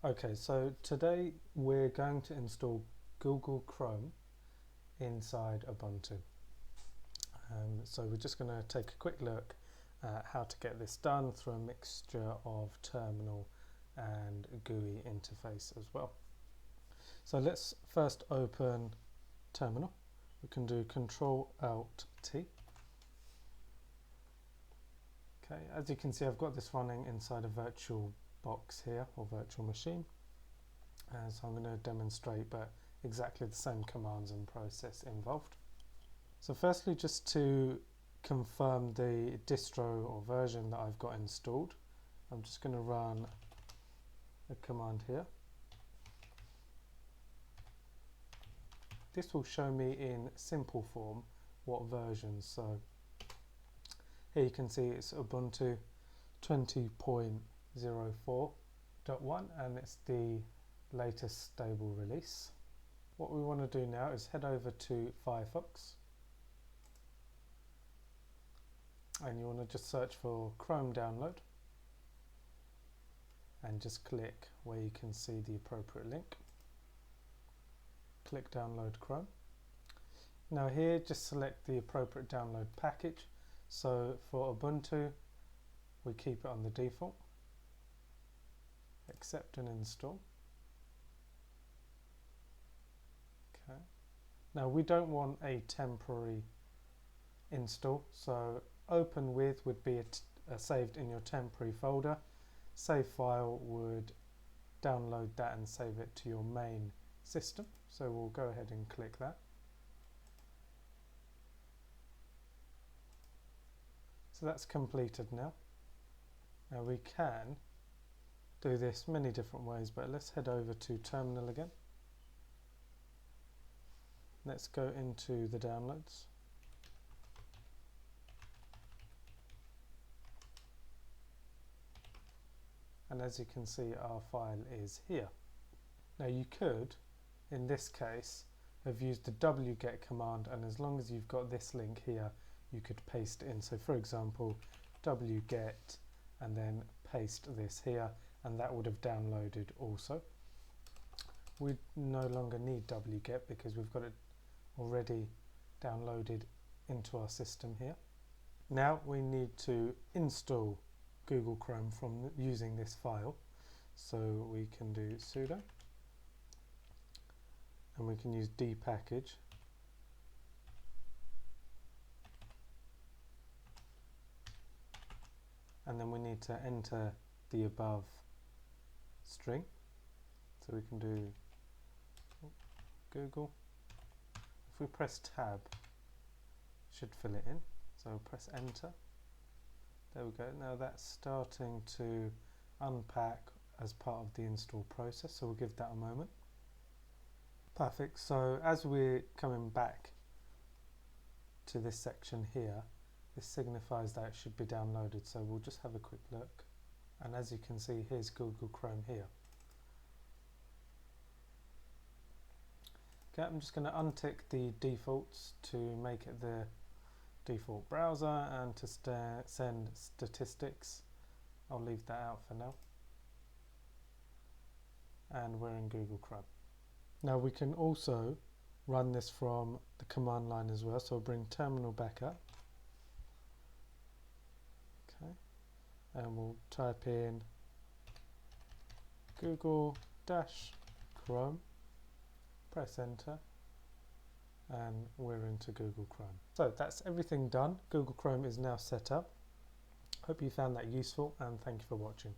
Okay, so today we're going to install Google Chrome inside Ubuntu. So we're just going to take a quick look at how to get this done through a mixture of terminal and GUI interface as well. So let's first open terminal. We can do Control-Alt-T. Okay, as you can see, I've got this running inside a virtual box here, or virtual machine. So I'm going to demonstrate, but exactly the same commands and process involved. So firstly, just to confirm the distro or version that I've got installed, I'm just going to run a command here. This will show me in simple form what version. So here you can see it's Ubuntu 20.04.1 and it's the latest stable release. What we want to do now is head over to Firefox, and you want to just search for Chrome download and just click where you can see the appropriate link. Click download Chrome. Now here just select the appropriate download package. So for Ubuntu we keep it on the default. Accept and install. Okay. Now we don't want a temporary install, so open with would be saved in your temporary folder. Save file would download that and save it to your main system. So we'll go ahead and click that. So that's completed now. Now we can do this many different ways, but let's head over to terminal again. Let's go into the downloads. And as you can see, our file is here. Now you could, in this case, have used the wget command, and as long as you've got this link here, you could paste it in. So for example, wget and then paste this here, and that would have downloaded also. We no longer need wget because we've got it already downloaded into our system here. Now we need to install Google Chrome from using this file. So we can do sudo, and we can use dpackage. And then we need to enter the above string. So we can do Google. If we press tab, it should fill it in. So press enter. There we go. Now that's starting to unpack as part of the install process. So we'll give that a moment. Perfect. So as we're coming back to this section here, this signifies that it should be downloaded. So we'll just have a quick look. And as you can see, here's Google Chrome here. Okay, I'm just going to untick the defaults to make it the default browser, and to send statistics, I'll leave that out for now. And we're in Google Chrome. Now we can also run this from the command line as well, so I'll bring terminal back up. Okay, and we'll type in Google-Chrome, press enter, and we're into Google Chrome. So that's everything done. Google Chrome is now set up. Hope you found that useful, and thank you for watching.